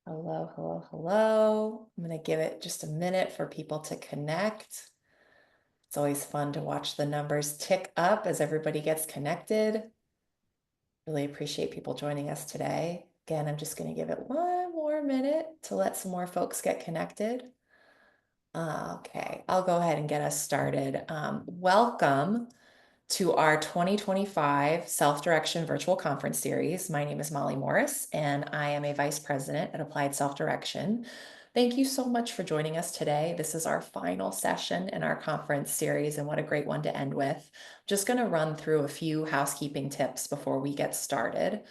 Hello, hello, hello. I'm going to give it just a minute for people to connect. It's always fun to watch the numbers tick up as everybody gets connected. Really appreciate people joining us today. Again, I'm just going to give it one more minute to let some more folks get connected. Okay, I'll go ahead and get us started. Welcome to our 2025 Self-Direction Virtual Conference Series. My name is Molly Morris, and I am a Vice President at Applied Self-Direction. Thank you so much for joining us today. This is our final session in our conference series, and what a great one to end with. Just going to run through a few housekeeping tips before we get started.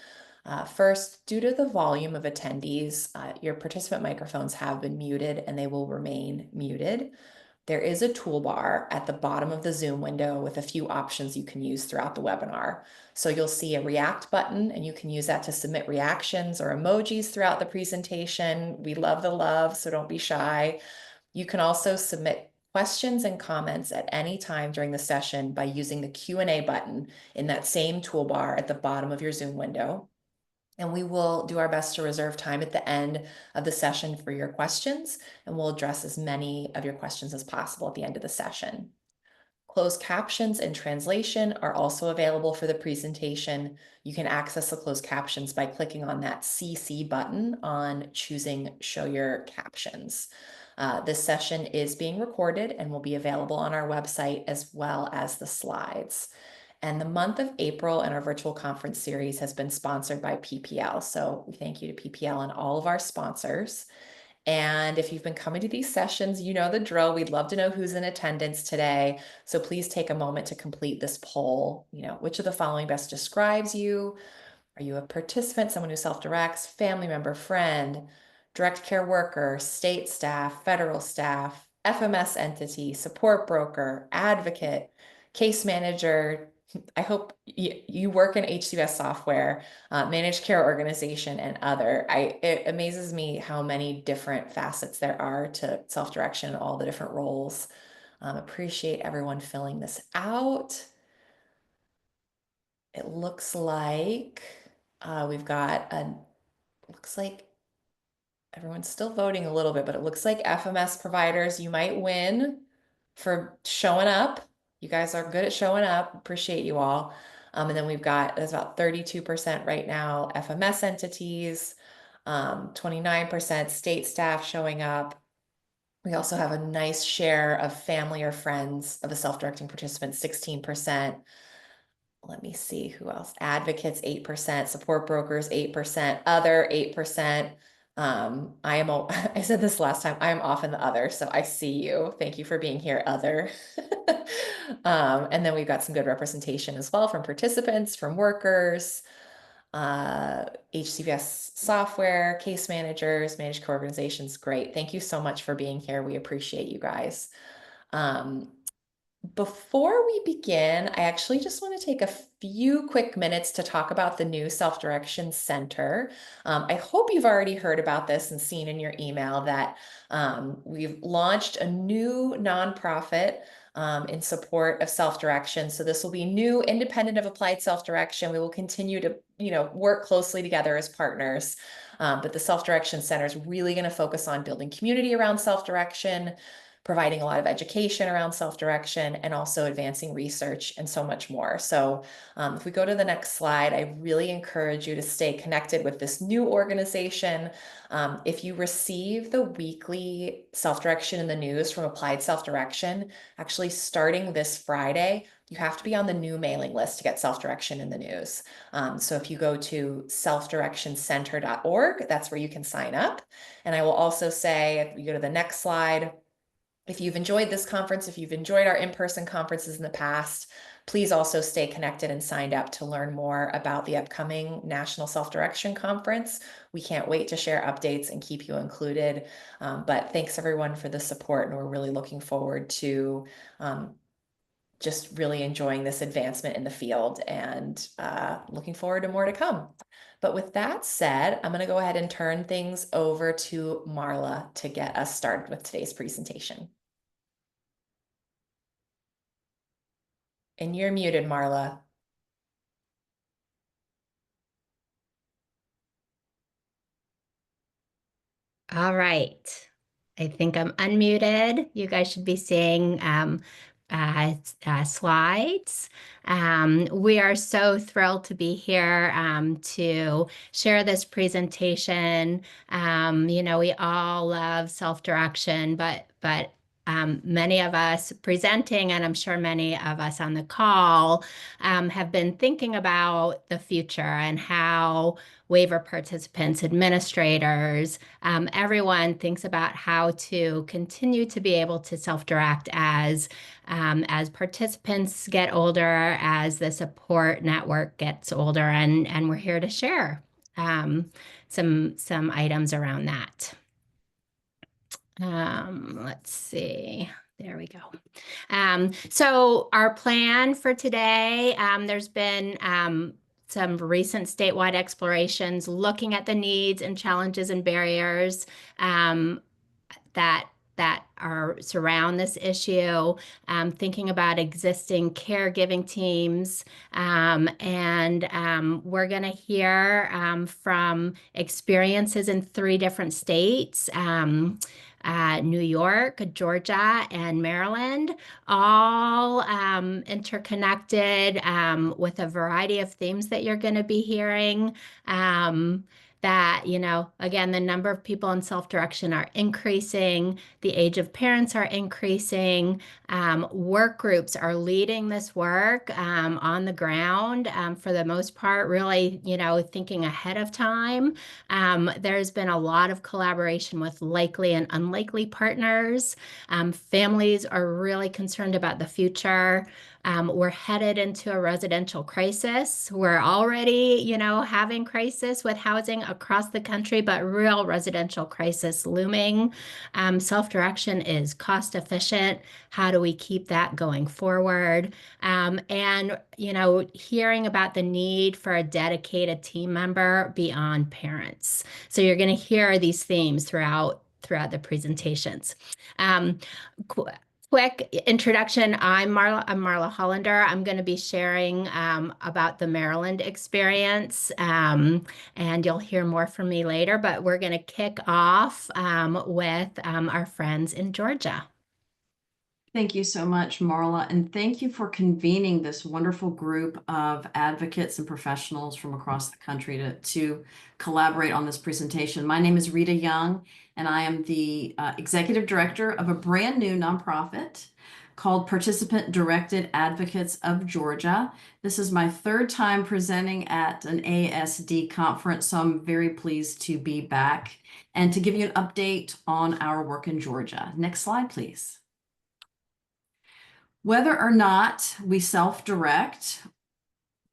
First, due to the volume of attendees, your participant microphones have been muted and they will remain muted. There is a toolbar at the bottom of the Zoom window with a few options you can use throughout the webinar. So you'll see a react button and you can use that to submit reactions or emojis throughout the presentation. We love the love, so don't be shy. You can also submit questions and comments at any time during the session by using the Q&A button in that same toolbar at the bottom of your Zoom window. And we will do our best to reserve time at the end of the session for your questions, and we'll address as many of your questions as possible at the end of the session. Closed captions and translation are also available for the presentation. You can access the closed captions by clicking on that CC button on choosing Show Your Captions. This session is being recorded and will be available on our website as well as the slides. And the month of April in our virtual conference series has been sponsored by PPL. So we thank you to PPL and all of our sponsors. And if you've been coming to these sessions, you know the drill. We'd love to know who's in attendance today. So please take a moment to complete this poll. Which of the following best describes you? Are you a participant, someone who self-directs, family member, friend, direct care worker, state staff, federal staff, FMS entity, support broker, advocate, case manager? I hope you work in HCBS software, managed care organization, and other. It amazes me how many different facets there are to self-direction and all the different roles. Appreciate everyone filling this out. It looks like we've got looks like everyone's still voting a little bit, but it looks like FMS providers, you might win for showing up. You guys are good at showing up. Appreciate you all. And then there's about 32% right now, FMS entities, 29% state staff showing up. We also have a nice share of family or friends of the self-directing participants, 16%. Let me see who else. Advocates, 8%, support brokers, 8%, other 8%. I said this last time, I am often the other, so I see you. Thank you for being here, other. And then we've got some good representation as well from participants, from workers, HCBS software, case managers, managed care organizations. Great. Thank you so much for being here. We appreciate you guys. Before we begin, I actually just want to take a few quick minutes to talk about the new Self-Direction Center. I hope you've already heard about this and seen in your email that we've launched a new nonprofit in support of self-direction. So this will be new, independent of Applied Self-Direction. We will continue to, work closely together as partners. But the Self-Direction Center is really going to focus on building community around self-direction, providing a lot of education around self-direction, and also advancing research and so much more. So if we go to the next slide, I really encourage you to stay connected with this new organization. If you receive the weekly self-direction in the news from Applied Self-Direction, actually starting this Friday, you have to be on the new mailing list to get self-direction in the news. So if you go to selfdirectioncenter.org, that's where you can sign up. And I will also say, if you go to the next slide, if you've enjoyed this conference, if you've enjoyed our in-person conferences in the past, please also stay connected and signed up to learn more about the upcoming National Self-Direction Conference. We can't wait to share updates and keep you included. But thanks everyone for the support, and we're really looking forward to just really enjoying this advancement in the field and looking forward to more to come. But with that said, I'm going to go ahead and turn things over to Marla to get us started with today's presentation. And you're muted, Marla. All right. I think I'm unmuted. You guys should be seeing slides. We are so thrilled to be here to share this presentation. We all love self-direction, but many of us presenting, and I'm sure many of us on the call, have been thinking about the future and how waiver participants, administrators, everyone thinks about how to continue to be able to self-direct as participants get older, as the support network gets older, and we're here to share some items around that. Let's see. There we go. So our plan for today, there's been some recent statewide explorations looking at the needs and challenges and barriers um, that are surround this issue, thinking about existing caregiving teams, and we're going to hear from experiences in 3 different states. New York, Georgia, and Maryland, all interconnected with a variety of themes that you're going to be hearing. Again, the number of people in self-direction are increasing, the age of parents are increasing, work groups are leading this work on the ground for the most part, really, thinking ahead of time. There's been a lot of collaboration with likely and unlikely partners. Families are really concerned about the future. We're headed into a residential crisis. We're already, having crisis with housing across the country, but real residential crisis looming. Self-direction is cost efficient. How do we keep that going forward? And hearing about the need for a dedicated team member beyond parents. So you're going to hear these themes throughout the presentations. Um, Quick introduction. I'm Marla Hollander. I'm going to be sharing about the Maryland experience, and you'll hear more from me later, but we're going to kick off with our friends in Georgia. Thank you so much, Marla, and thank you for convening this wonderful group of advocates and professionals from across the country to collaborate on this presentation. My name is Rita Young, and I am the executive director of a brand new nonprofit called Participant Directed Advocates of Georgia. This is my 3rd time presenting at an ASD conference, so I'm very pleased to be back and to give you an update on our work in Georgia. Next slide, please. Whether or not we self-direct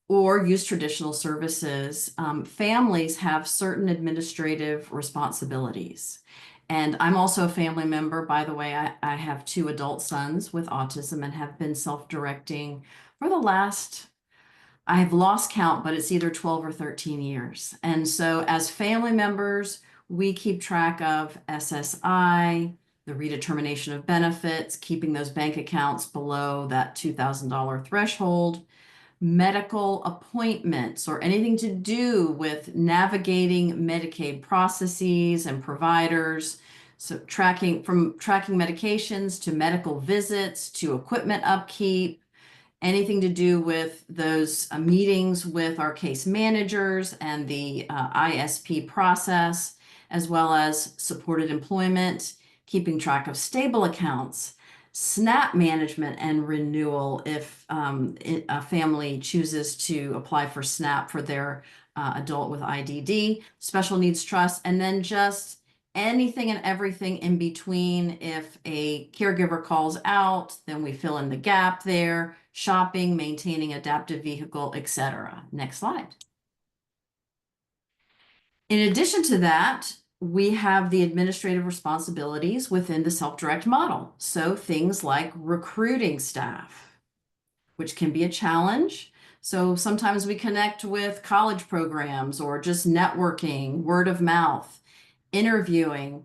or use traditional services, families have certain administrative responsibilities. And I'm also a family member. By the way, I have 2 adult sons with autism and have been self-directing for the last, I've lost count, but it's either 12 or 13 years. And so as family members, we keep track of SSI, the redetermination of benefits, keeping those bank accounts below that $2,000 threshold, medical appointments, or anything to do with navigating Medicaid processes and providers. So tracking medications to medical visits to equipment upkeep, anything to do with those meetings with our case managers and the ISP process, as well as supported employment, keeping track of stable accounts, SNAP management and renewal if a family chooses to apply for SNAP for their adult with IDD, special needs trust, and then just anything and everything in between. If a caregiver calls out, then we fill in the gap there, shopping, maintaining adaptive vehicle, etc. Next slide. In addition to that, we have the administrative responsibilities within the self-direct model. So things like recruiting staff, which can be a challenge. So sometimes we connect with college programs or just networking, word of mouth, interviewing,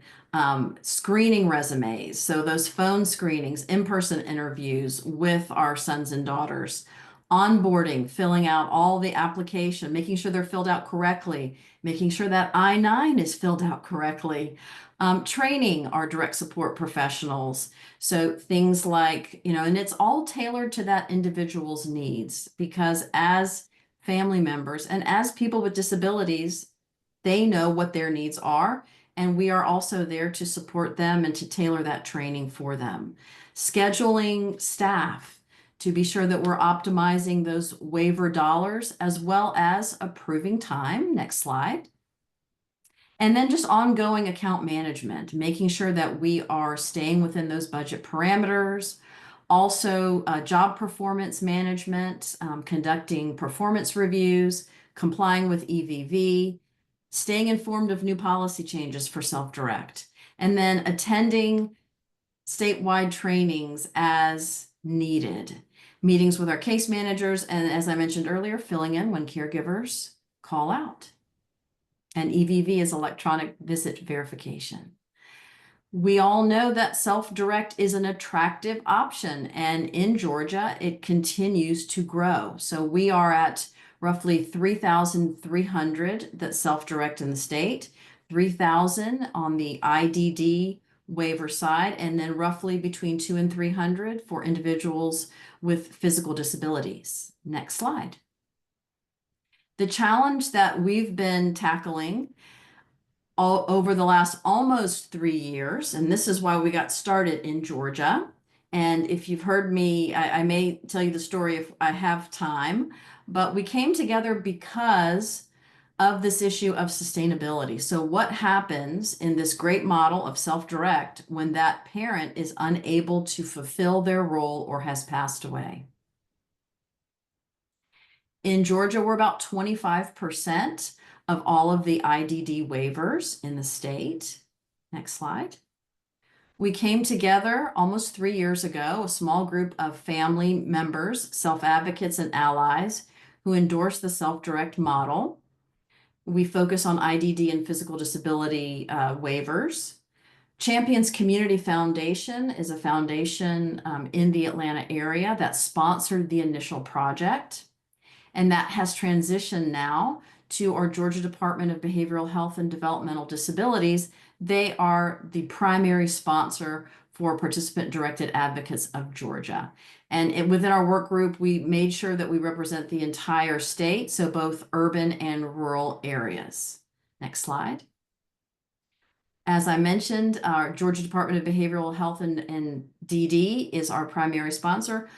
screening resumes. So those phone screenings, in-person interviews with our sons and daughters, onboarding, filling out all the application, making sure they're filled out correctly, making sure that I-9 is filled out correctly, training our direct support professionals. So things like, and it's all tailored to that individual's needs, because as family members and as people with disabilities, they know what their needs are. And we are also there to support them and to tailor that training for them. Scheduling staff to be sure that we're optimizing those waiver dollars as well as approving time. Next slide. And then just ongoing account management, making sure that we are staying within those budget parameters. Also, job performance management, conducting performance reviews, complying with EVV, staying informed of new policy changes for self-direct, and then attending statewide trainings as needed, meetings with our case managers, and as I mentioned earlier, filling in when caregivers call out. And EVV is electronic visit verification. We all know that self-direct is an attractive option, and in Georgia, it continues to grow. So we are at roughly 3,300 that self-direct in the state, 3,000 on the IDD waiver side, and then roughly between 200 and 300 for individuals with physical disabilities. Next slide. The challenge that we've been tackling all over the last almost 3 years, and this is why we got started in Georgia. And if you've heard me, I may tell you the story if I have time, but we came together because of this issue of sustainability. So what happens in this great model of self-direct when that parent is unable to fulfill their role or has passed away? In Georgia, we're about 25% of all of the IDD waivers in the state. Next slide. We came together almost 3 years ago, a small group of family members, self-advocates, and allies who endorsed the self-direct model. We focus on IDD and physical disability waivers. Champions Community Foundation is a foundation in the Atlanta area that sponsored the initial project. And that has transitioned now to our Georgia Department of Behavioral Health and Developmental Disabilities. They are the primary sponsor for Participant-Directed Advocates of Georgia. And within our work group, we made sure that we represent the entire state, so both urban and rural areas. Next slide. As I mentioned, our Georgia Department of Behavioral Health and DD is our primary sponsor.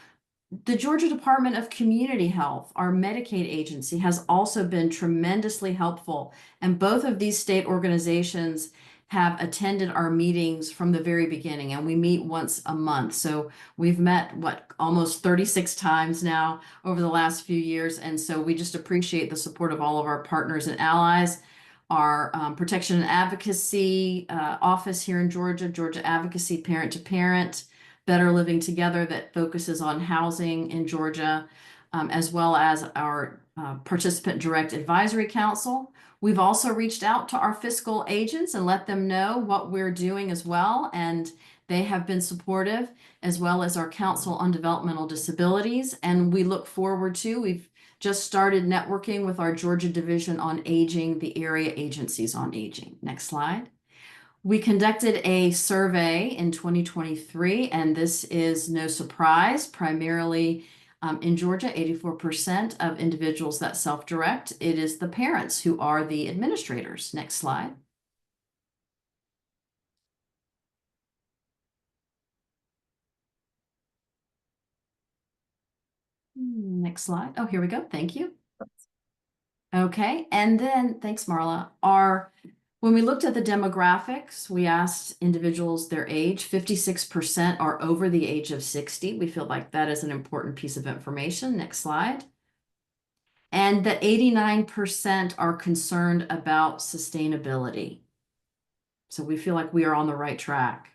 The Georgia Department of Community Health, our Medicaid agency, has also been tremendously helpful. And both of these state organizations have attended our meetings from the very beginning, and we meet once a month. So we've met, almost 36 times now over the last few years. And so we just appreciate the support of all of our partners and allies. Our Protection and Advocacy office here in Georgia, Georgia Advocacy Parent to Parent, Better Living Together, that focuses on housing in Georgia, as well as our Participant Direct Advisory Council. We've also reached out to our fiscal agents and let them know what we're doing as well, and they have been supportive, as well as our Council on Developmental Disabilities. And we look forward to, we've just started networking with our Georgia Division on Aging, the area agencies on aging. Next slide. We conducted a survey in 2023, and this is no surprise, primarily in Georgia, 84% of individuals that self-direct, it is the parents who are the administrators. Next slide. Next slide. Oh, here we go. Thank you. Okay, and then, thanks, Marla. When we looked at the demographics, we asked individuals their age. 56% are over the age of 60. We feel like that is an important piece of information. Next slide. And that 89% are concerned about sustainability. So we feel like we are on the right track.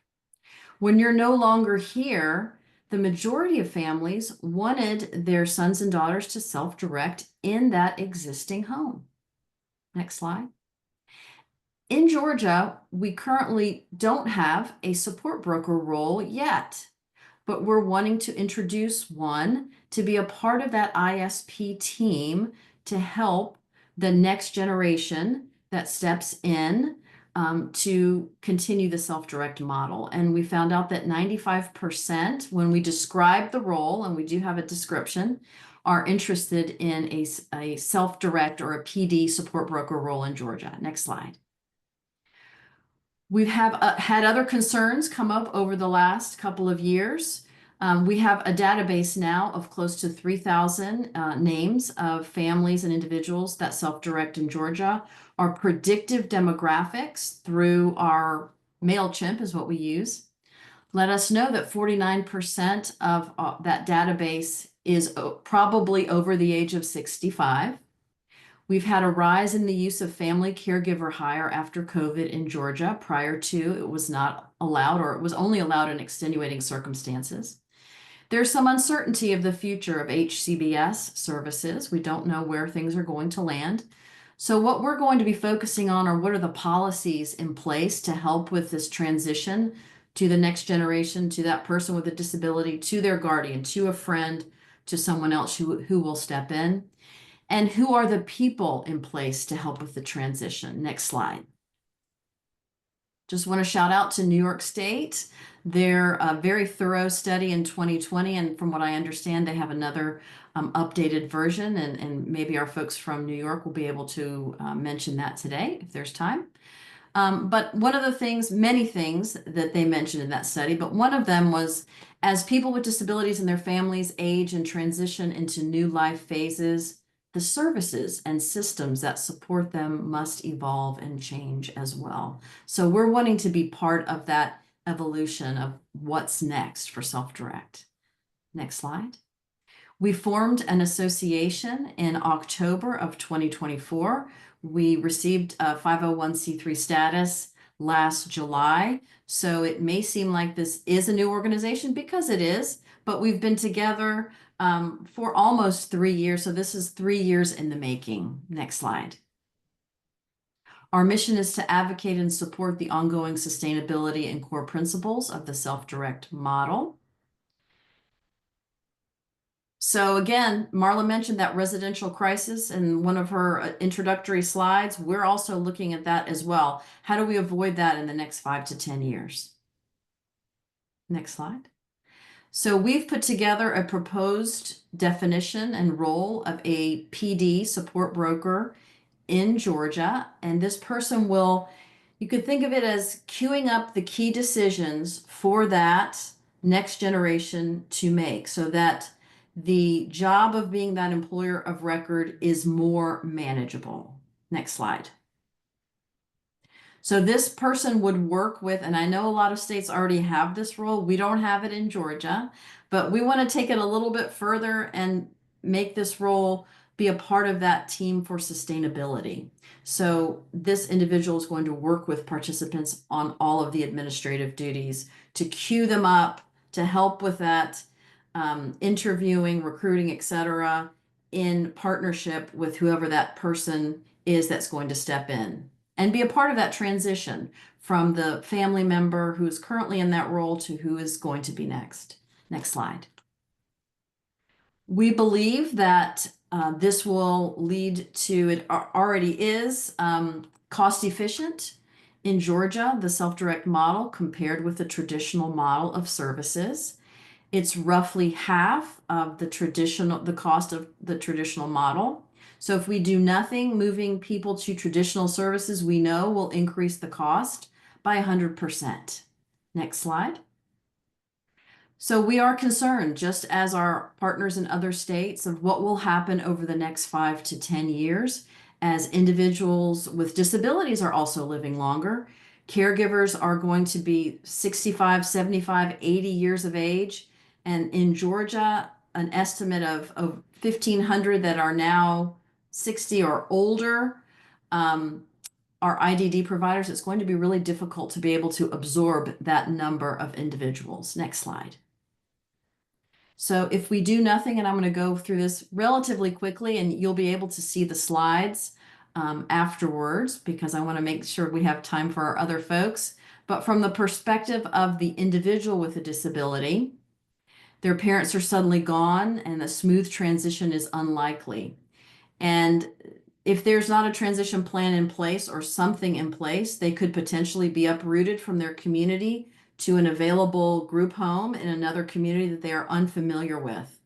When you're no longer here, the majority of families wanted their sons and daughters to self-direct in that existing home. Next slide. In Georgia, we currently don't have a support broker role yet, but we're wanting to introduce one to be a part of that ISP team to help the next generation that steps in to continue the self-direct model. And we found out that 95%, when we describe the role, and we do have a description, are interested in a self-direct or a PD support broker role in Georgia. Next slide. We've had other concerns come up over the last couple of years. We have a database now of close to 3,000 names of families and individuals that self-direct in Georgia. Our predictive demographics through our MailChimp is what we use. Let us know that 49% of that database is probably over the age of 65. We've had a rise in the use of family caregiver hire after COVID in Georgia. Prior to, it was not allowed, or it was only allowed in extenuating circumstances. There's some uncertainty of the future of HCBS services. We don't know where things are going to land. So what we're going to be focusing on are what are the policies in place to help with this transition to the next generation, to that person with a disability, to their guardian, to a friend, to someone else who will step in. And who are the people in place to help with the transition? Next slide. Just want to shout out to New York State. Their very thorough study in 2020, and from what I understand, they have another updated version, and maybe our folks from New York will be able to mention that today if there's time. But one of the things, many things that they mentioned in that study, but one of them was as people with disabilities and their families age and transition into new life phases, the services and systems that support them must evolve and change as well. So we're wanting to be part of that evolution of what's next for self-direct. Next slide. We formed an association in October of 2024. We received a 501c3 status last July. So it may seem like this is a new organization because it is, but we've been together for almost 3 years. So this is 3 years in the making. Next slide. Our mission is to advocate and support the ongoing sustainability and core principles of the self-direct model. So again, Marla mentioned that residential crisis in one of her introductory slides. We're also looking at that as well. How do we avoid that in the next 5 to 10 years? Next slide. So we've put together a proposed definition and role of a PD support broker in Georgia. And this person will, you could think of it as queuing up the key decisions for that next generation to make so that the job of being that employer of record is more manageable. Next slide. So this person would work with, and I know a lot of states already have this role. We don't have it in Georgia, but we want to take it a little bit further and make this role be a part of that team for sustainability. So this individual is going to work with participants on all of the administrative duties to queue them up, to help with that interviewing, recruiting, etc., in partnership with whoever that person is that's going to step in and be a part of that transition from the family member who's currently in that role to who is going to be next. Next slide. We believe that this will lead to, it already is cost efficient in Georgia, the self-direct model compared with the traditional model of services. It's roughly half of the cost of the traditional model. So if we do nothing, moving people to traditional services, we know will increase the cost by 100%. Next slide. So we are concerned, just as our partners in other states, of what will happen over the next 5 to 10 years as individuals with disabilities are also living longer. Caregivers are going to be 65, 75, 80 years of age. And in Georgia, an estimate of 1,500 that are now 60 or older are IDD providers. It's going to be really difficult to be able to absorb that number of individuals. Next slide. So if we do nothing, and I'm going to go through this relatively quickly, and you'll be able to see the slides afterwards because I want to make sure we have time for our other folks. But from the perspective of the individual with a disability, Their parents are suddenly gone, and a smooth transition is unlikely. And if there's not a transition plan in place or something in place, they could potentially be uprooted from their community to an available group home in another community that they are unfamiliar with.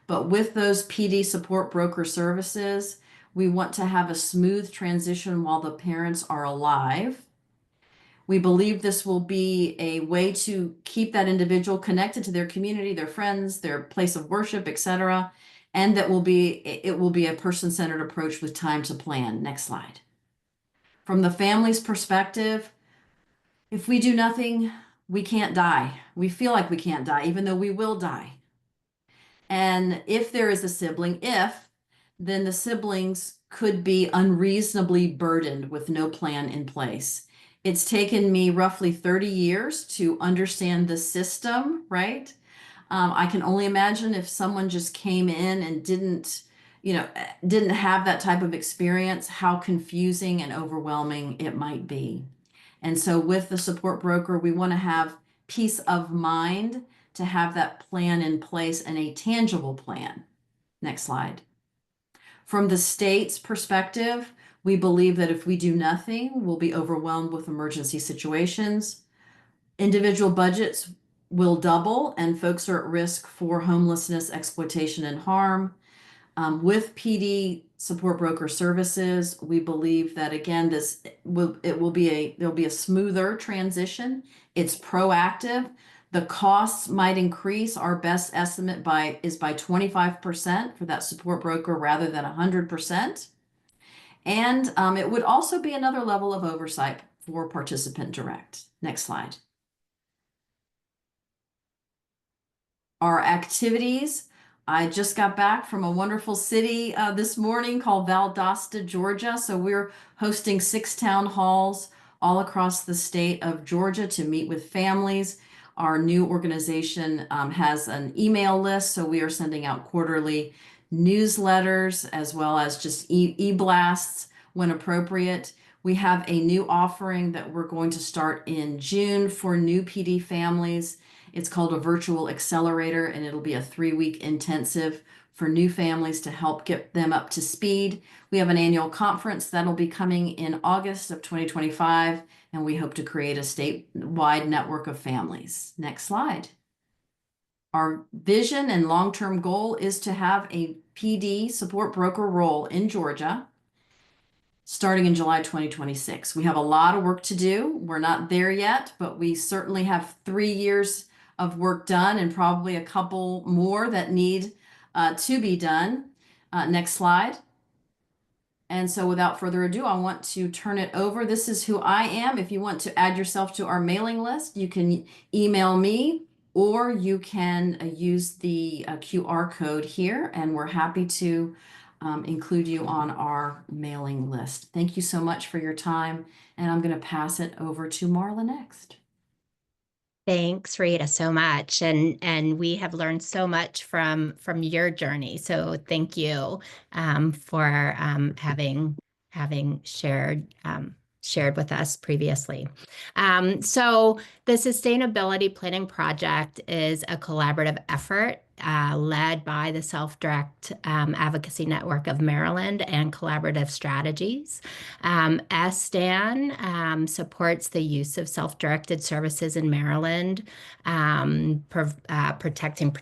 But with those PD support broker services, we want to have a smooth transition while the parents are alive. We believe this will be a way to keep that individual connected to their community, their friends, their place of worship, etc. And it will be a person-centered approach with time to plan. Next slide. From the family's perspective, if we do nothing, we can't die. We feel like we can't die, even though we will die. And if there is a sibling, then the siblings could be unreasonably burdened with no plan in place. It's taken me roughly 30 years to understand the system, right? I can only imagine if someone just came in and didn't have that type of experience, how confusing and overwhelming it might be. And so with the support broker, we want to have peace of mind to have that plan in place and a tangible plan. Next slide. From the state's perspective, we believe that if we do nothing, we'll be overwhelmed with emergency situations. Individual budgets will double, and folks are at risk for homelessness, exploitation, and harm. With PD support broker services, we believe that again, there'll be a smoother transition. It's proactive. The costs might increase. Our best estimate is by 25% for that support broker rather than 100%. And it would also be another level of oversight for participant direct. Next slide. Our activities. I just got back from a wonderful city this morning called Valdosta, Georgia. So we're hosting 6 town halls all across the state of Georgia to meet with families. Our new organization has an email list, so we are sending out quarterly newsletters as well as just e-blasts when appropriate. We have a new offering that we're going to start in June for new PD families. It's called a virtual accelerator, and it'll be a 3-week intensive for new families to help get them up to speed. We have an annual conference that'll be coming in August of 2025, and we hope to create a statewide network of families. Next slide. Our vision and long-term goal is to have a PD support broker role in Georgia starting in July 2026. We have a lot of work to do. We're not there yet, but we certainly have 3 years of work done and probably a couple more that need to be done. Next slide. And so without further ado, I want to turn it over. This is who I am. If you want to add yourself to our mailing list, you can email me or you can use the QR code here, and we're happy to include you on our mailing list. Thank you so much for your time, and I'm going to pass it over to Marla next. Thanks, Rita, so much. And we have learned so much from your journey. So thank you for having shared with us previously. So the Sustainability Planning Project is a collaborative effort led by the Self-Direct Advocacy Network of Maryland and Collaborative Strategies. SDAN supports the use of self-directed services in Maryland, protecting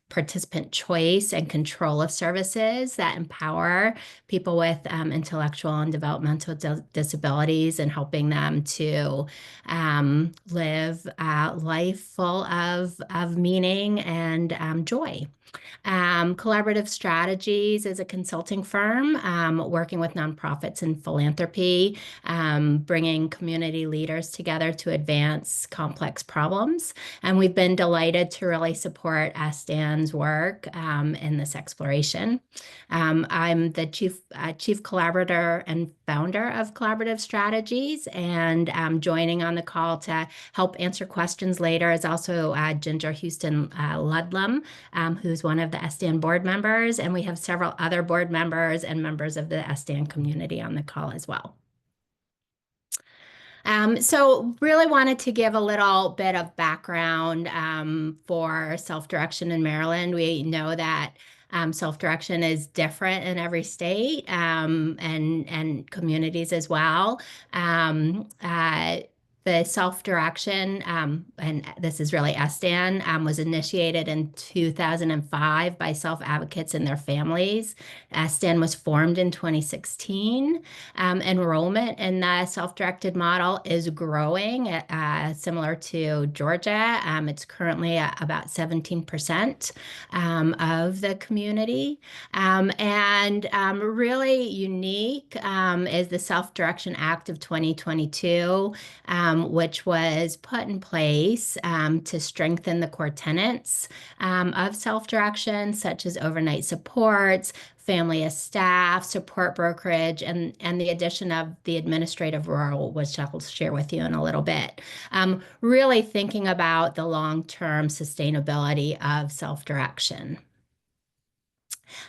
participant choice and control of services that empower people with intellectual and developmental disabilities and helping them to live a life full of meaning and joy. Collaborative Strategies is a consulting firm working with nonprofits and philanthropy, bringing community leaders together to advance complex problems. And we've been delighted to really support SDAN's work in this exploration. I'm the chief collaborator and founder of Collaborative Strategies, and joining on the call to help answer questions later is also Ginger Houston Ludlam, who's one of the SDAN board members, and we have several other board members and members of the SDAN community on the call as well. So really wanted to give a little bit of background for self-direction in Maryland. We know that self-direction is different in every state and communities as well. Um, uh, the self-direction, and this is really SDAN, was initiated in 2005 by self-advocates and their families. SDAN was formed in 2016. Enrollment in the self-directed model is growing, similar to Georgia. It's currently at about 17% of the community. Really unique is the Self-Direction Act of 2022, which was put in place to strengthen the core tenets of self-direction, such as overnight supports, family of staff, support brokerage, and the addition of the administrative role, which I'll share with you in a little bit. Really thinking about the long-term sustainability of self-direction.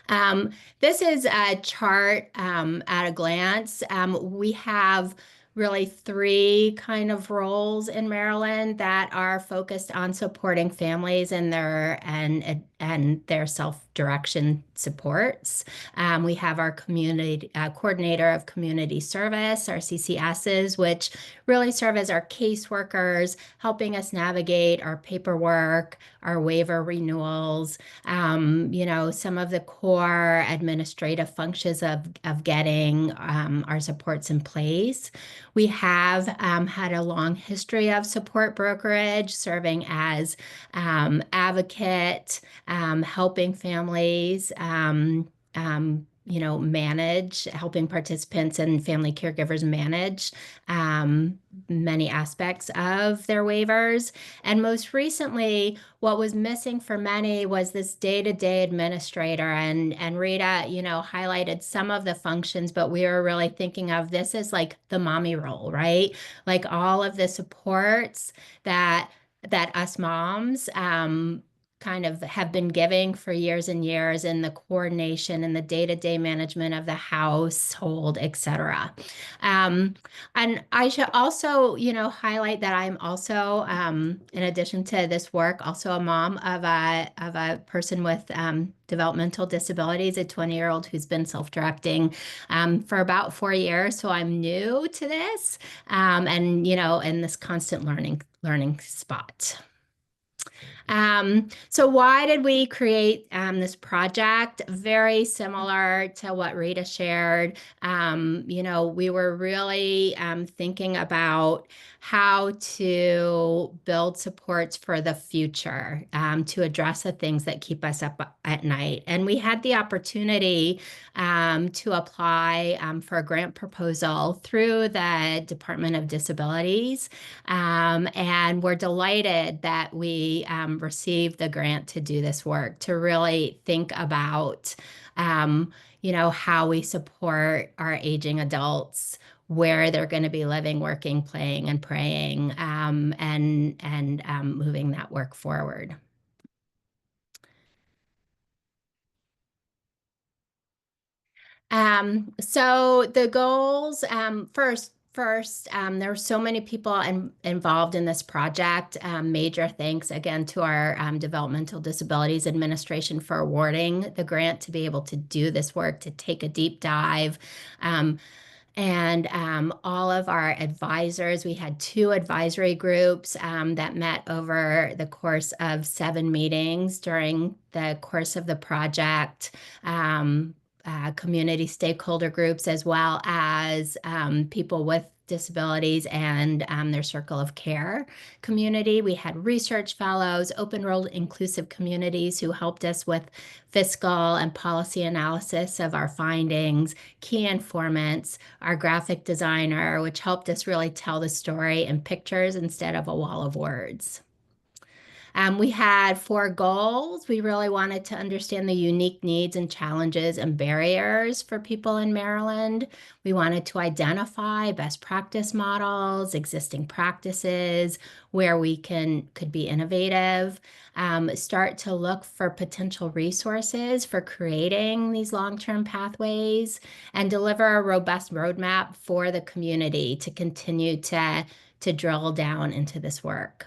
Um, this is a chart at a glance. We have really three kind of roles in Maryland that are focused on supporting families and their self-direction supports. We have our community coordinator of community service, our CCSs, which really serve as our caseworkers, helping us navigate our paperwork, our waiver renewals, some of the core administrative functions of getting our supports in place. We have had a long history of support brokerage, serving as advocate, helping families, manage, helping participants and family caregivers manage many aspects of their waivers. And most recently, what was missing for many was this day-to-day administrator. And Rita, highlighted some of the functions, but we were really thinking of this as like the mommy role, right? Like all of the supports that us moms kind of have been giving for years and years in the coordination and the day-to-day management of the household, et cetera. And I should also, highlight that I'm also, in addition to this work, also a mom of a person with developmental disabilities, a 20-year-old who's been self-directing for about 4 years. So I'm new to this, and in this constant learning spot. So why did we create this project? Very similar to what Rita shared. We were really thinking about how to build supports for the future to address the things that keep us up at night. And we had the opportunity to apply for a grant proposal through the Department of Disabilities. And we're delighted that we received the grant to do this work, to really think about, how we support our aging adults, where they're going to be living, working, playing, and praying, and moving that work forward. So the goals, first, there were so many people involved in this project. Major thanks again to our Developmental Disabilities Administration for awarding the grant to be able to do this work, to take a deep dive. And all of our advisors, we had 2 advisory groups that met over the course of 7 meetings during the course of the project. Community stakeholder groups, as well as people with disabilities and their circle of care community. We had research fellows, open-world inclusive communities who helped us with fiscal and policy analysis of our findings, key informants, our graphic designer, which helped us really tell the story in pictures instead of a wall of words. We had 4 goals. We really wanted to understand the unique needs and challenges and barriers for people in Maryland. We wanted to identify best practice models, existing practices, where we could be innovative, start to look for potential resources for creating these long-term pathways, and deliver a robust roadmap for the community to continue to drill down into this work.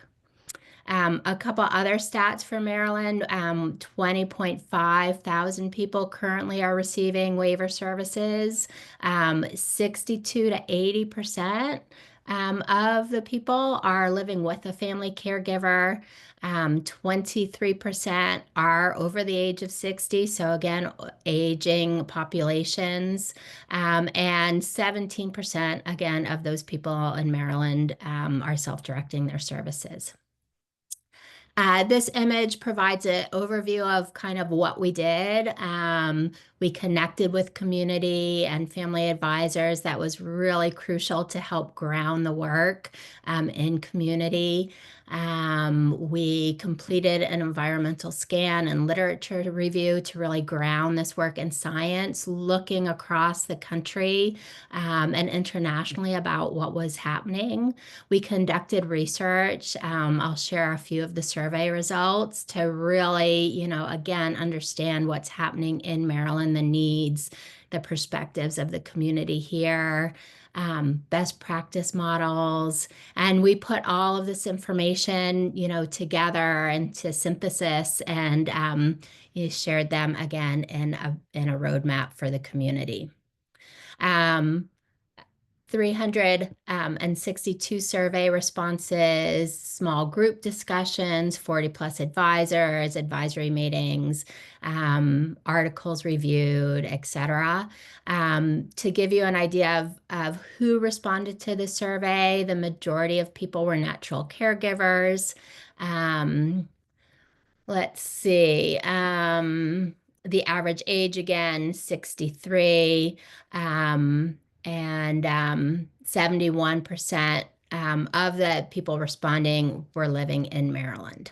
A couple other stats for Maryland, 20.5 thousand people currently are receiving waiver services. 62 to 80% of the people are living with a family caregiver. 23% are over the age of 60. So again, aging populations. And 17% again of those people in Maryland are self-directing their services. This image provides an overview of kind of what we did. We connected with community and family advisors. That was really crucial to help ground the work in community. We completed an environmental scan and literature review to really ground this work in science, looking across the country and internationally about what was happening. We conducted research. I'll share a few of the survey results to really, again, understand what's happening in Maryland, the needs, the perspectives of the community here, best practice models. And we put all of this information, together into synthesis and shared them again in a roadmap for the community. 362 survey responses, small group discussions, 40 plus advisors, advisory meetings, articles reviewed, etc. To give you an idea of who responded to the survey, the majority of people were natural caregivers. Let's see. The average age, again, 63. And 71% of the people responding were living in Maryland.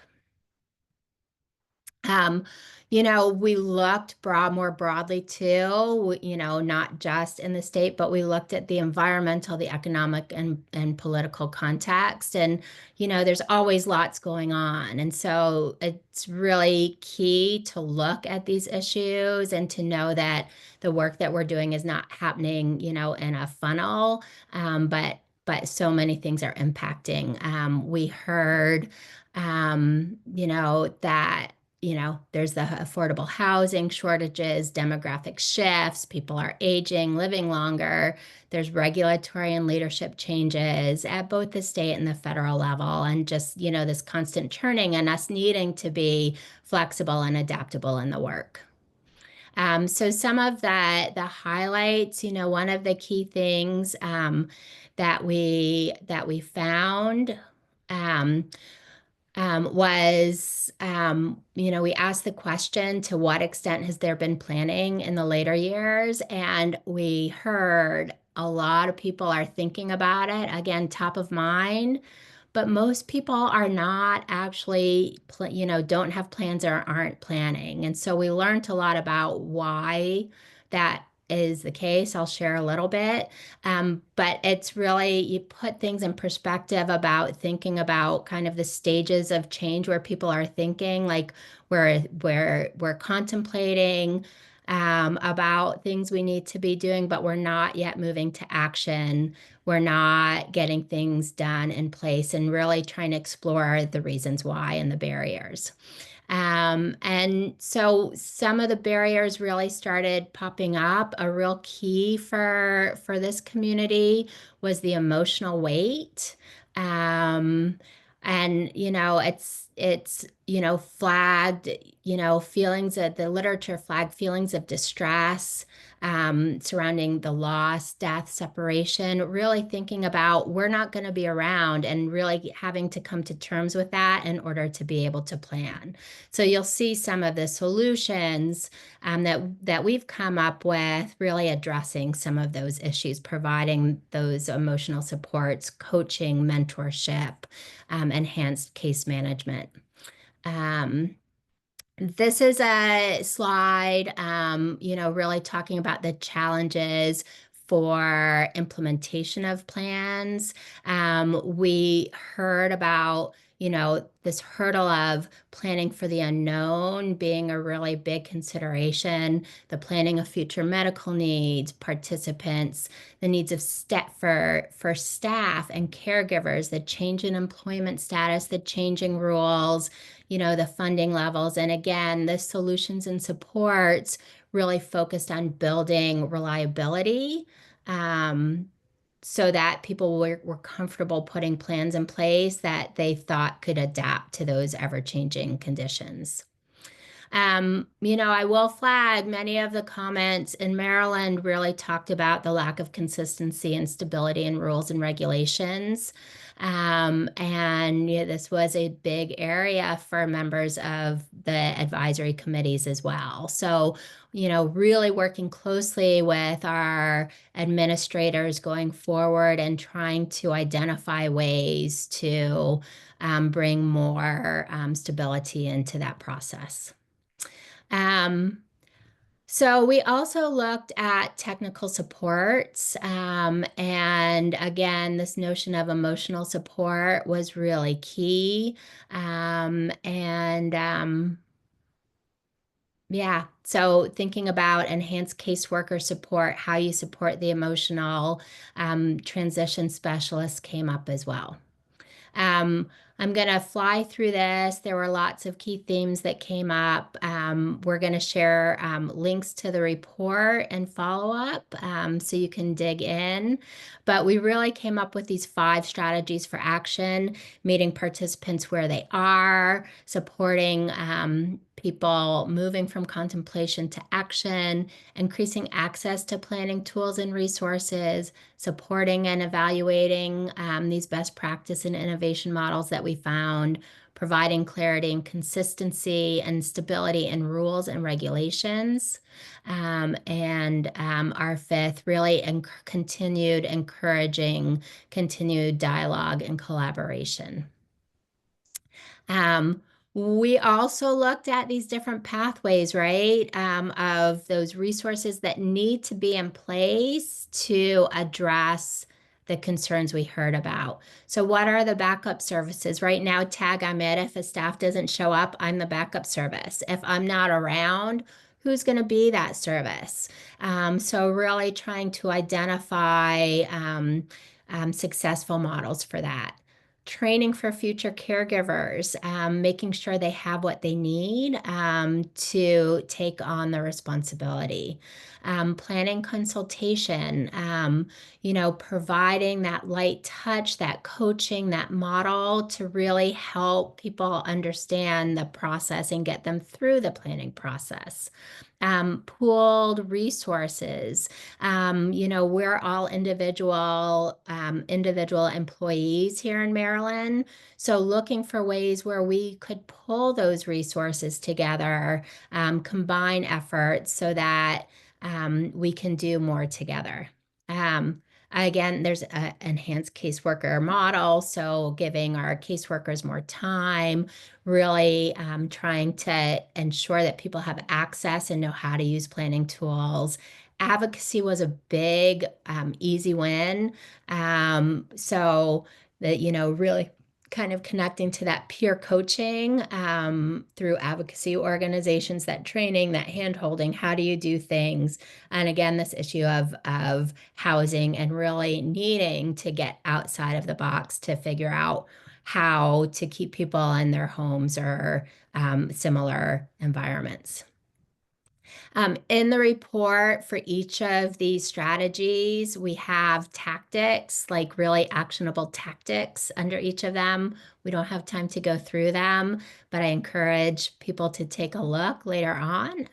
We looked more broadly too, not just in the state, but we looked at the environmental, the economic, and political context. And, there's always lots going on. And so it's really key to look at these issues and to know that the work that we're doing is not happening, in a funnel, but so many things are impacting. We heard, that there's the affordable housing shortages, demographic shifts, people are aging, living longer. There's regulatory and leadership changes at both the state and the federal level, and just, this constant churning and us needing to be flexible and adaptable in the work. So some of the highlights, one of the key things that we found was, we asked the question, to what extent has there been planning in the later years? And we heard a lot of people are thinking about it, again, top of mind, but most people are not actually, don't have plans or aren't planning. And so we learned a lot about why that is the case. I'll share a little bit. But it's really, you put things in perspective about thinking about kind of the stages of change where people are thinking, like we're contemplating about things we need to be doing, but we're not yet moving to action. We're not getting things done in place, and really trying to explore the reasons why and the barriers. And so some of the barriers really started popping up. A real key for this community was the emotional weight. And, it's flagged, feelings that the literature flagged feelings of distress surrounding the loss, death, separation, really thinking about we're not going to be around, and really having to come to terms with that in order to be able to plan. So you'll see some of the solutions that we've come up with, really addressing some of those issues, providing those emotional supports, coaching, mentorship, enhanced case management. This is a slide, really talking about the challenges for implementation of plans. We heard about, this hurdle of planning for the unknown being a really big consideration, the planning of future medical needs, participants, the needs of for staff and caregivers, the change in employment status, the changing rules, the funding levels. And again, the solutions and supports really focused on building reliability, so that people were comfortable putting plans in place that they thought could adapt to those ever-changing conditions. I will flag many of the comments in Maryland really talked about the lack of consistency and stability in rules and regulations. And this was a big area for members of the advisory committees as well. So, really working closely with our administrators going forward and trying to identify ways to bring more stability into that process. So we also looked at technical supports, and again, this notion of emotional support was really key. Yeah, so thinking about enhanced caseworker support, how you support the emotional transition specialist came up as well. I'm going to fly through this. There were lots of key themes that came up. We're going to share links to the report and follow up so you can dig in. But we really came up with these 5 strategies for action, meeting participants where they are, supporting people moving from contemplation to action, increasing access to planning tools and resources, supporting and evaluating these best practice and innovation models that we found, providing clarity and consistency and stability in rules and regulations. And our 5th, really continued encouraging continued dialogue and collaboration. We also looked at these different pathways, right, of those resources that need to be in place to address the concerns we heard about. So what are the backup services? Right now, tag I'm it. If a staff doesn't show up, I'm the backup service. If I'm not around, who's going to be that service? So really trying to identify successful models for that. Training for future caregivers, making sure they have what they need to take on the responsibility. Planning consultation, providing that light touch, that coaching, that model to really help people understand the process and get them through the planning process. Pooled resources. We're all individual employees here in Maryland. So looking for ways where we could pull those resources together, combine efforts so that we can do more together. Again, there's an enhanced caseworker model, so giving our caseworkers more time, really trying to ensure that people have access and know how to use planning tools. Advocacy was a big, easy win. So that, really kind of connecting to that peer coaching through advocacy organizations, that training, that hand-holding, how do you do things? And again, this issue of housing and really needing to get outside of the box to figure out how to keep people in their homes or similar environments. In the report for each of these strategies, we have tactics, like really actionable tactics under each of them. We don't have time to go through them, but I encourage people to take a look later on.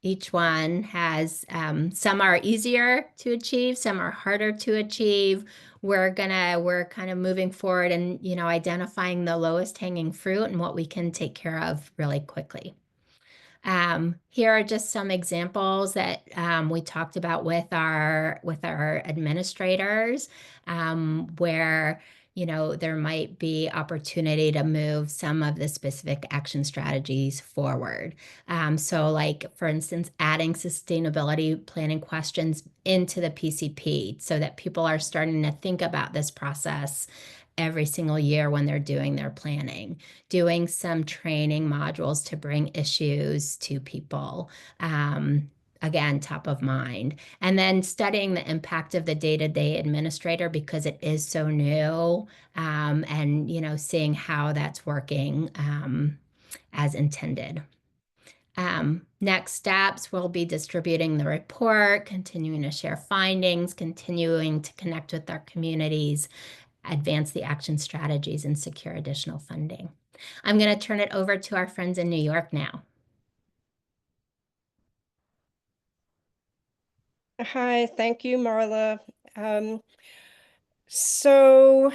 Each one has, some are easier to achieve, some are harder to achieve. We're kind of moving forward and, identifying the lowest hanging fruit and what we can take care of really quickly. Here are just some examples that we talked about with our administrators, where there might be opportunity to move some of the specific action strategies forward. So like, for instance, adding sustainability planning questions into the PCP so that people are starting to think about this process every single year when they're doing their planning, doing some training modules to bring issues to people. Again, top of mind. And then studying the impact of the day-to-day administrator because it is so new, and seeing how that's working as intended. Next steps, we'll be distributing the report, continuing to share findings, continuing to connect with our communities, advance the action strategies, and secure additional funding. I'm going to turn it over to our friends in New York now. Hi, thank you, Marla. So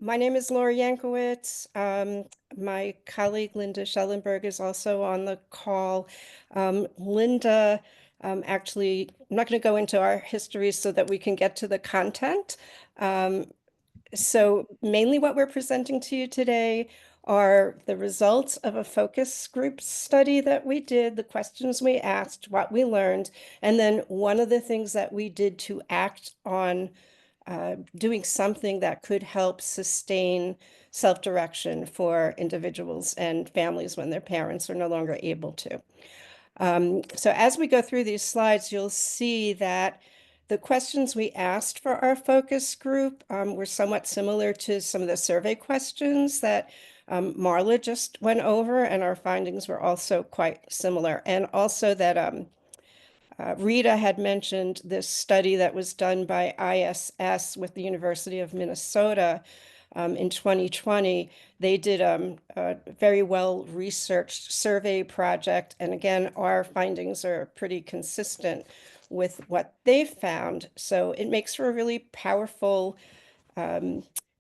my name is Laura Yankowitz. My colleague Linda Schellenberg is also on the call. Linda, actually, I'm not going to go into our history so that we can get to the content. So mainly what we're presenting to you today are the results of a focus group study that we did, the questions we asked, what we learned, and then one of the things that we did to act on doing something that could help sustain self-direction for individuals and families when their parents are no longer able to. So as we go through these slides, you'll see that the questions we asked for our focus group were somewhat similar to some of the survey questions that Marla just went over, and our findings were also quite similar. And also that Rita had mentioned this study that was done by ISS with the University of Minnesota in 2020. They did a very well-researched survey project. And again, our findings are pretty consistent with what they found. So it makes for a really powerful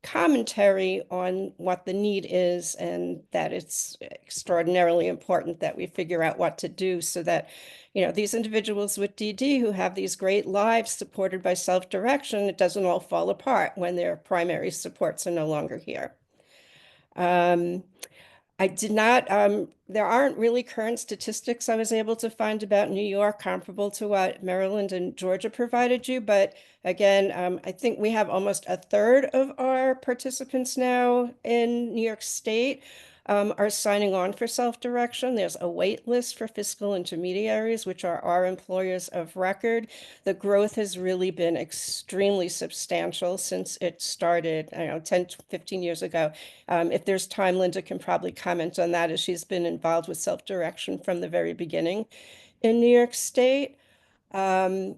commentary on what the need is, and that it's extraordinarily important that we figure out what to do so that, these individuals with DD who have these great lives supported by self-direction, it doesn't all fall apart when their primary supports are no longer here. I did not, there aren't really current statistics I was able to find about New York comparable to what Maryland and Georgia provided you. But again, I think we have almost a third of our participants now in New York State are signing on for self-direction. There's a wait list for fiscal intermediaries, which are our employers of record. The growth has really been extremely substantial since it started, 10, 15 years ago. If there's time, Linda can probably comment on that, as she's been involved with self-direction from the very beginning in New York State. And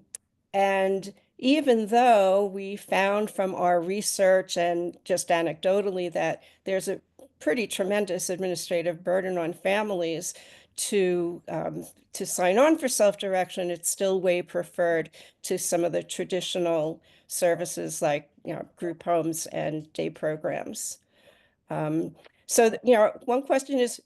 even though we found from our research and just anecdotally that there's a pretty tremendous administrative burden on families to sign on for self-direction, it's still way preferred to some of the traditional services like group homes and day programs. So one question is,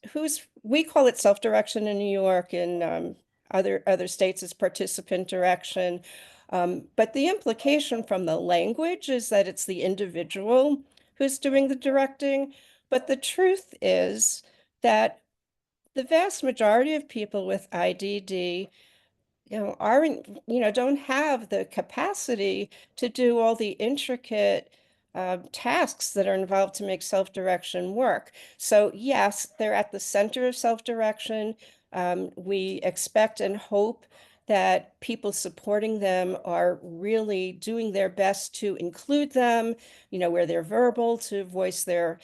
we call it self-direction in New York, and other states is participant direction. But the implication from the language is that it's the individual who's doing the directing. But the truth is that the vast majority of people with IDD aren't, don't have the capacity to do all the intricate tasks that are involved to make self-direction work. So yes, they're at the center of self-direction. We expect and hope that people supporting them are really doing their best to include them, where they're verbal, to voice their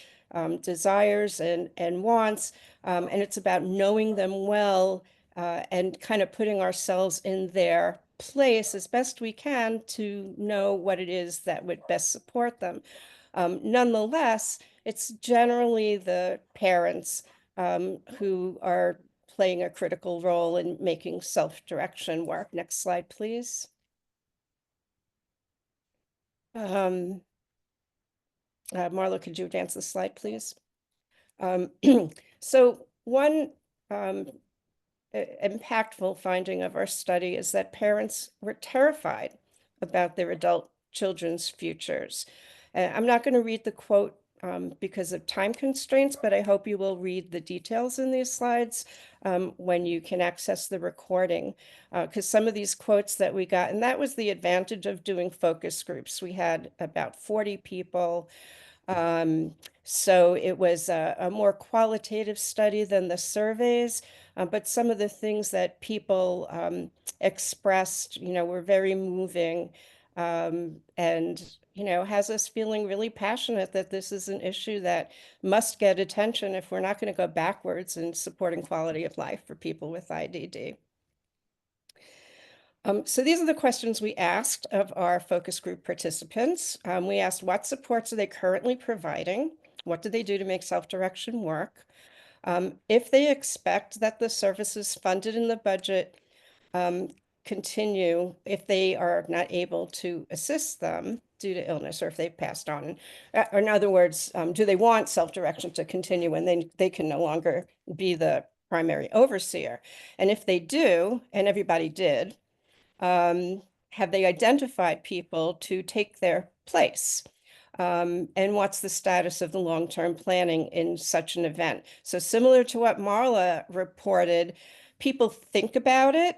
desires and wants. And it's about knowing them well and kind of putting ourselves in their place as best we can to know what it is that would best support them. Nonetheless, it's generally the parents who are playing a critical role in making self-direction work. Next slide, please. Marla, could you advance the slide, please? So one impactful finding of our study is that parents were terrified about their adult children's futures. I'm not going to read the quote because of time constraints, but I hope you will read the details in these slides when you can access the recording. Because some of these quotes that we got, and that was the advantage of doing focus groups. We had about 40 people. So it was a more qualitative study than the surveys, but some of the things that people expressed, were very moving, and, has us feeling really passionate that this is an issue that must get attention if we're not going to go backwards in supporting quality of life for people with IDD. So these are the questions we asked of our focus group participants. We asked, what supports are they currently providing? What do they do to make self-direction work? If they expect that the services funded in the budget continue if they are not able to assist them due to illness, or if they've passed on. Or in other words, do they want self-direction to continue and then they can no longer be the primary overseer? And if they do, and everybody did, have they identified people to take their place? And what's the status of the long-term planning in such an event? So similar to what Marla reported, people think about it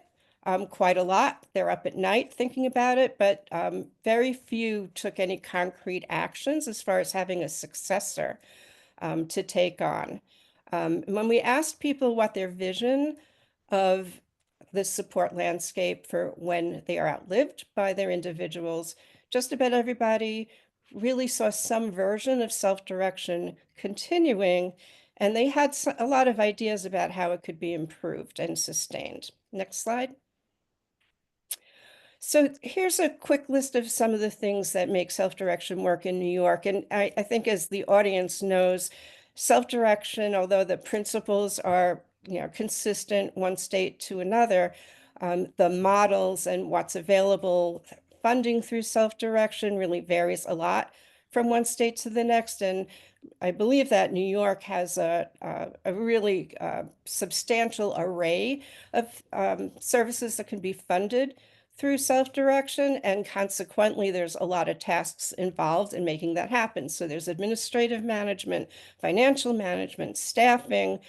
quite a lot. They're up at night thinking about it, but very few took any concrete actions as far as having a successor to take on. When we asked people what their vision of the support landscape for when they are outlived by their individuals, just about everybody really saw some version of self-direction continuing, and they had a lot of ideas about how it could be improved and sustained. Next slide. So here's a quick list of some of the things that make self-direction work in New York. And I think as the audience knows, self-direction, although the principles are consistent one state to another, the models and what's available funding through self-direction really varies a lot from one state to the next. And I believe that New York has a really substantial array of services that can be funded through self-direction, and consequently, there's a lot of tasks involved in making that happen. So there's administrative management, financial management, staffing,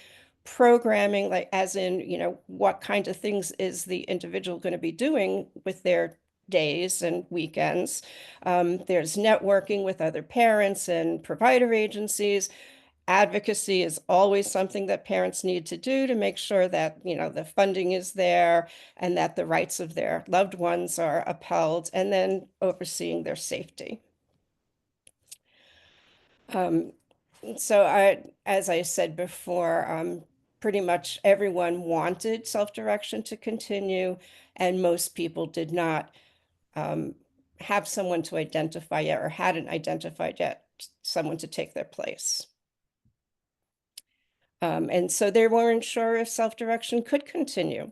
programming, like as in, what kind of things is the individual going to be doing with their days and weekends. There's networking with other parents and provider agencies. Advocacy is always something that parents need to do to make sure that, the funding is there and that the rights of their loved ones are upheld, and then overseeing their safety. So as I said before, pretty much everyone wanted self-direction to continue, and most people did not have someone to identify yet, or hadn't identified yet someone to take their place. And so they weren't sure if self-direction could continue.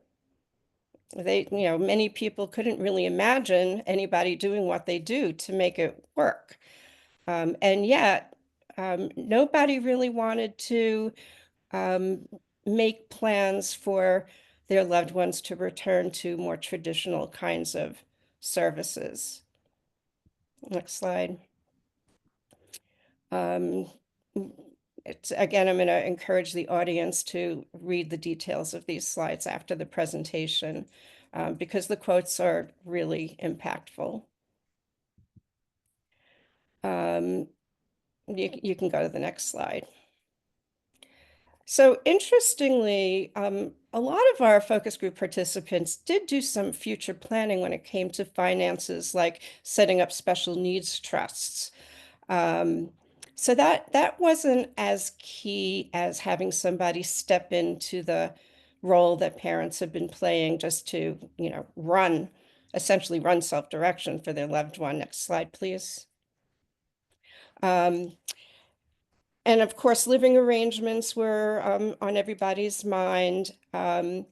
Many people couldn't really imagine anybody doing what they do to make it work. And yet, nobody really wanted to make plans for their loved ones to return to more traditional kinds of services. Next slide. Again, I'm going to encourage the audience to read the details of these slides after the presentation because the quotes are really impactful. You can go to the next slide. So interestingly, a lot of our focus group participants did do some future planning when it came to finances, like setting up special needs trusts. So that wasn't as key as having somebody step into the role that parents have been playing just to, essentially run self-direction for their loved one. Next slide, please. And of course, living arrangements were on everybody's mind. We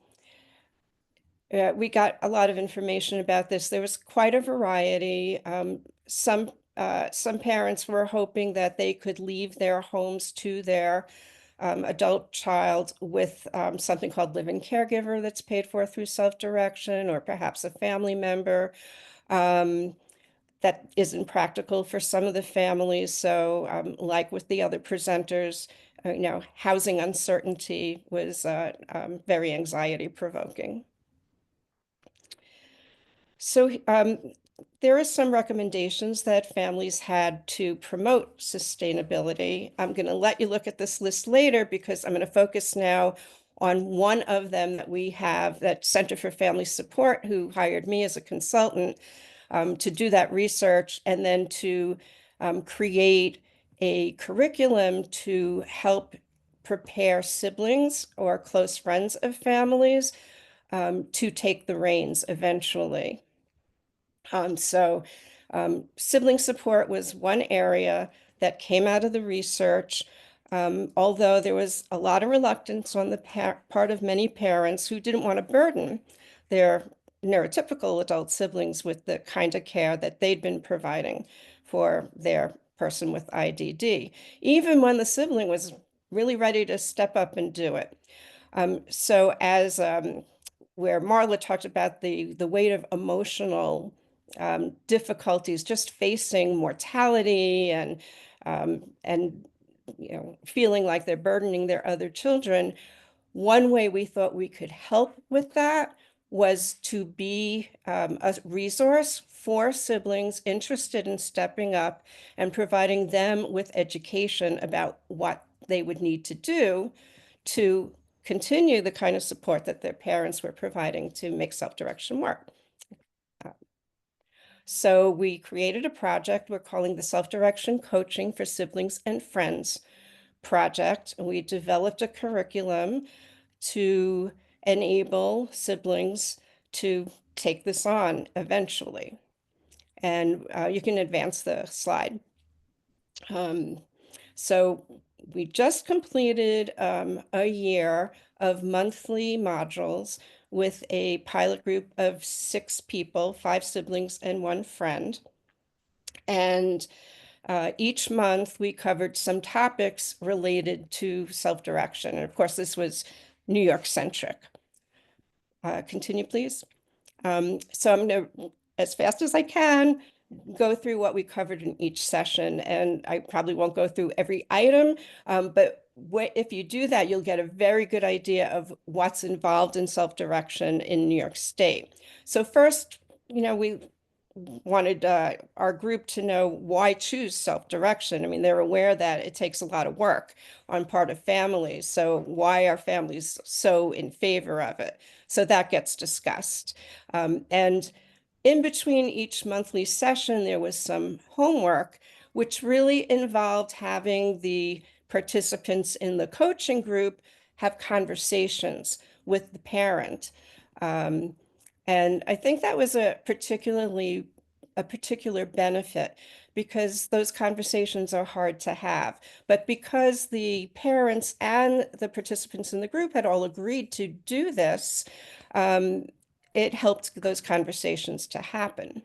got a lot of information about this. There was quite a variety. Some parents were hoping that they could leave their homes to their adult child with something called live-in caregiver that's paid for through self-direction, or perhaps a family member. that isn't practical for some of the families. So like with the other presenters, housing uncertainty was very anxiety provoking. So there are some recommendations that families had to promote sustainability. I'm going to let you look at this list later because I'm going to focus now on one of them that we have, that Center for Family Support, who hired me as a consultant to do that research and then to create a curriculum to help prepare siblings or close friends of families to take the reins eventually. So sibling support was one area that came out of the research, although there was a lot of reluctance on the part of many parents who didn't want to burden their neurotypical adult siblings with the kind of care that they'd been providing for their person with IDD, even when the sibling was really ready to step up and do it. So as where Marla talked about the weight of emotional difficulties just facing mortality and feeling like they're burdening their other children. One way we thought we could help with that was to be a resource for siblings interested in stepping up and providing them with education about what they would need to do to continue the kind of support that their parents were providing to make self-direction work. So we created a project we're calling the Self-Direction Coaching for Siblings and Friends project. And we developed a curriculum to enable siblings to take this on eventually. And you can advance the slide. So we just completed a year of monthly modules with a pilot group of 6 people, 5 siblings and 1 friend. And each month we covered some topics related to self-direction. And of course, this was New York centric. Continue, please. So I'm going to, as fast as I can, go through what we covered in each session. And I probably won't go through every item, but if you do that, you'll get a very good idea of what's involved in self-direction in New York State. So first, we wanted our group to know why choose self-direction. I mean, they're aware that it takes a lot of work on part of families. So why are families so in favor of it? So that gets discussed. And in between each monthly session, there was some homework, which really involved having the participants in the coaching group have conversations with the parent. And I think that was a particular benefit because those conversations are hard to have. But because the parents and the participants in the group had all agreed to do this, it helped those conversations to happen.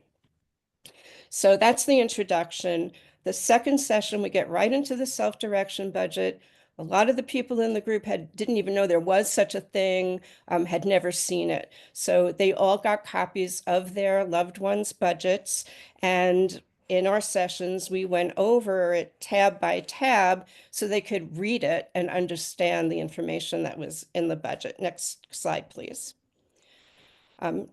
So that's the introduction. The second session, we get right into the self-direction budget. A lot of the people in the group didn't even know there was such a thing, had never seen it. So they all got copies of their loved ones' budgets. And in our sessions, we went over it tab by tab so they could read it and understand the information that was in the budget. Next slide, please. In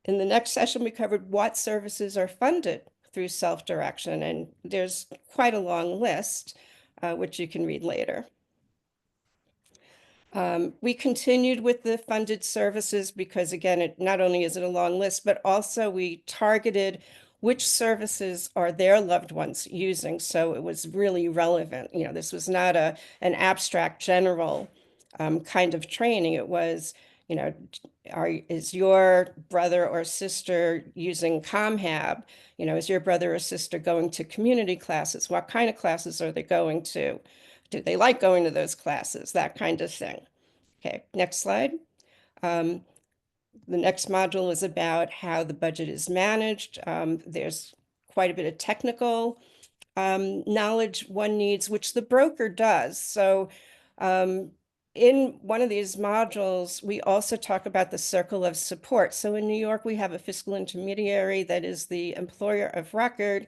the next session, we covered what services are funded through self-direction, and there's quite a long list, which you can read later. We continued with the funded services because, again, not only is it a long list, but also we targeted which services are their loved ones using. So it was really relevant. This was not an abstract general kind of training. It was, is your brother or sister using ComHab? Is your brother or sister going to community classes? What kind of classes are they going to? Do they like going to those classes? That kind of thing. Okay, next slide. The next module is about how the budget is managed. There's quite a bit of technical knowledge one needs, which the broker does. So in one of these modules, we also talk about the circle of support. So in New York, we have a fiscal intermediary that is the employer of record.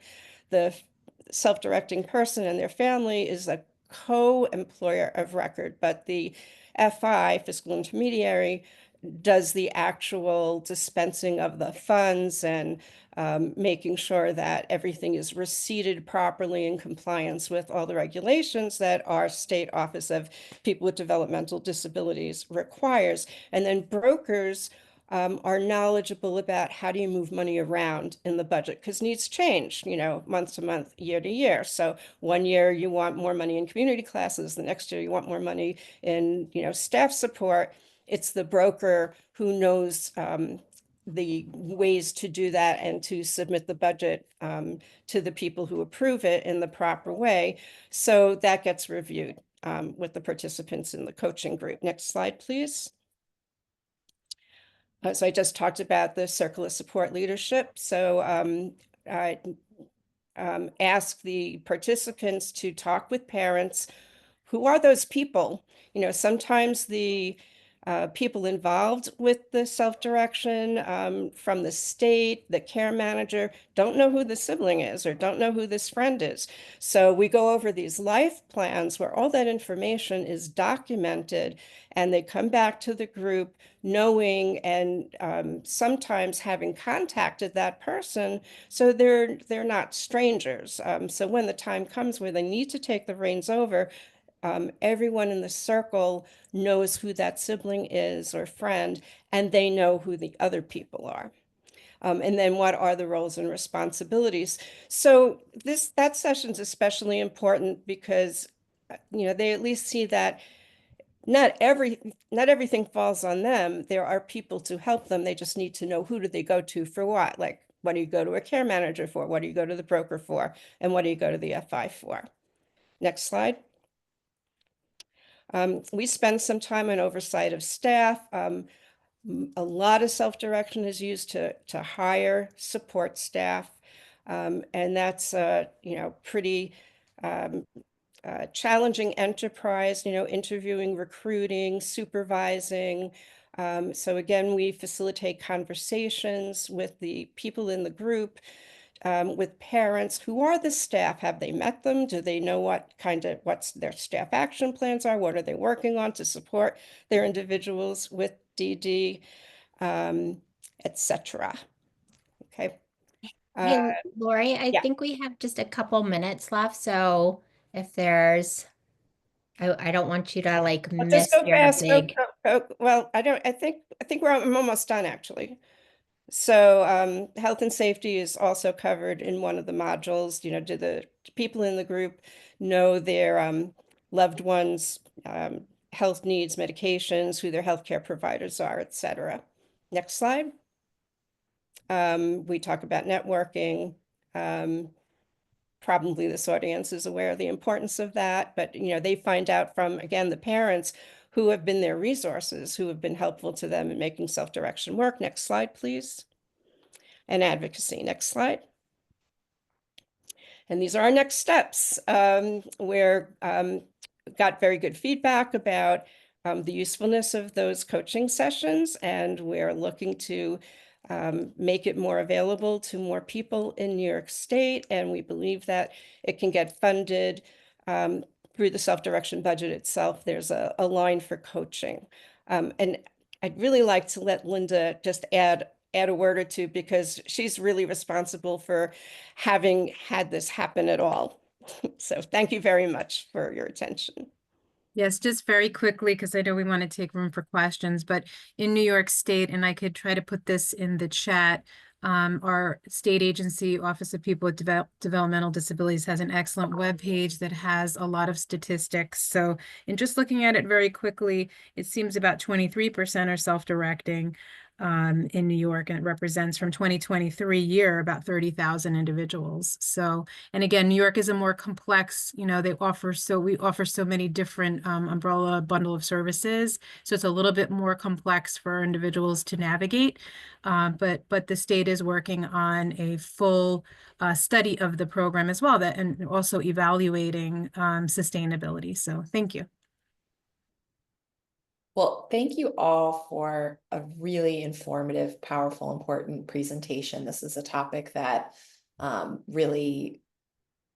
The self-directing person and their family is a co-employer of record, but the FI, fiscal intermediary, does the actual dispensing of the funds and making sure that everything is receipted properly in compliance with all the regulations that our state office of people with developmental disabilities requires. And then brokers are knowledgeable about how do you move money around in the budget, because needs change, month to month, year to year. So one year you want more money in community classes, the next year you want more money in, staff support. It's the broker who knows the ways to do that and to submit the budget to the people who approve it in the proper way. So that gets reviewed with the participants in the coaching group. Next slide, please. So I just talked about the circle of support leadership. So I ask the participants to talk with parents. Who are those people? Sometimes the people involved with the self-direction from the state, the care manager, don't know who the sibling is or don't know who this friend is. So we go over these life plans where all that information is documented, and they come back to the group knowing and sometimes having contacted that person, so they're not strangers. So when the time comes where they need to take the reins over, everyone in the circle knows who that sibling is or friend, and they know who the other people are. And then what are the roles and responsibilities? So that session is especially important because, they at least see that not everything falls on them. There are people to help them. They just need to know, who do they go to for what? Like, what do you go to a care manager for? What do you go to the broker for? And what do you go to the FI for? Next slide. We spend some time on oversight of staff. A lot of self-direction is used to hire support staff. And that's, pretty challenging enterprise, interviewing, recruiting, supervising. So again, we facilitate conversations with the people in the group, with parents. Who are the staff? Have they met them? Do they know what's their staff action plans are? What are they working on to support their individuals with DD, etc. Okay. Hey, Lori, I Yeah. think we have just a couple minutes left. So if there's, I don't want you to like I'll just miss go your fast. big. Well, I think I'm almost done actually. So health and safety is also covered in one of the modules. Do the people in the group know their loved ones' health needs, medications, who their healthcare providers are, etc. Next slide. We talk about networking. Probably this audience is aware of the importance of that, but they find out from, again, the parents who have been their resources, who have been helpful to them in making self-direction work. Next slide, please. And advocacy. Next slide. And these are our next steps. We're got very good feedback about the usefulness of those coaching sessions, and we're looking to make it more available to more people in New York State. And we believe that it can get funded through the self-direction budget itself. There's a line for coaching. And I'd really like to let Linda just add a word or two, because she's really responsible for having had this happen at all. So thank you very much for your attention. Yes, just very quickly, because I know we want to take room for questions, but in New York State, and I could try to put this in the chat, our state agency, Office of People with Developmental Disabilities, has an excellent webpage that has a lot of statistics. So in just looking at it very quickly, it seems about 23% are self-directing in New York, and it represents from 2023 year about 30,000 individuals. So, and again, New York is a more complex, we offer so many different umbrella bundle of services. So it's a little bit more complex for individuals to navigate. But the state is working on a full study of the program as well, and also evaluating sustainability. So thank you. Well, thank you all for a really informative, powerful, important presentation. This is a topic that really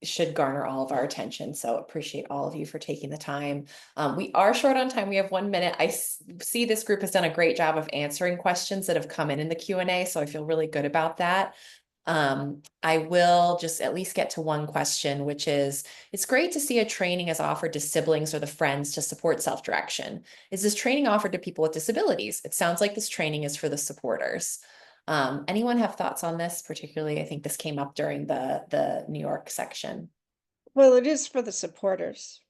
should garner all of our attention. So appreciate all of you for taking the time. We are short on time. We have 1 minute. I see this group has done a great job of answering questions that have come in the Q&A. So I feel really good about that. I will just at least get to one question, which is, it's great to see a training is offered to siblings or the friends to support self-direction. Is this training offered to people with disabilities? It sounds like this training is for the supporters. Anyone have thoughts on this? Particularly, I think this came up during the New York section. Well, it is for the supporters.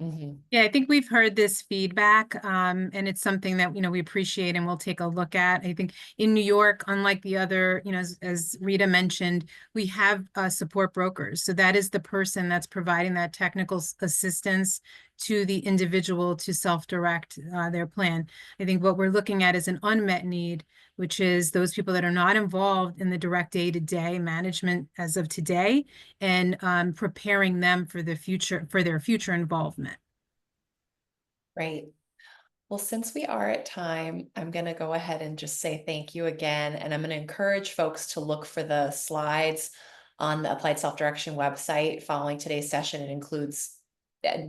Mm-hmm. Yeah, I think we've heard this feedback, and it's something that, we appreciate and we'll take a look at. I think in New York, unlike the other, as Rita mentioned, we have support brokers. So that is the person that's providing that technical assistance to the individual to self-direct their plan. I think what we're looking at is an unmet need, which is those people that are not involved in the direct day-to-day management as of today, and preparing them for the future, for their future involvement. Great. Well, since we are at time, I'm going to go ahead and just say thank you again. And I'm going to encourage folks to look for the slides on the Applied Self-Direction website following today's session. It includes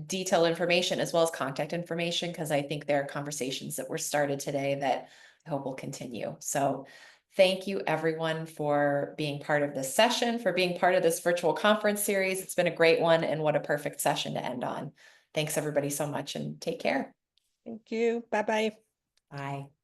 detailed information as well as contact information, because I think there are conversations that were started today that I hope will continue. So thank you everyone for being part of this session, for being part of this virtual conference series. It's been a great one, and what a perfect session to end on. Thanks everybody so much, and take care. Thank you. Bye-bye. Bye.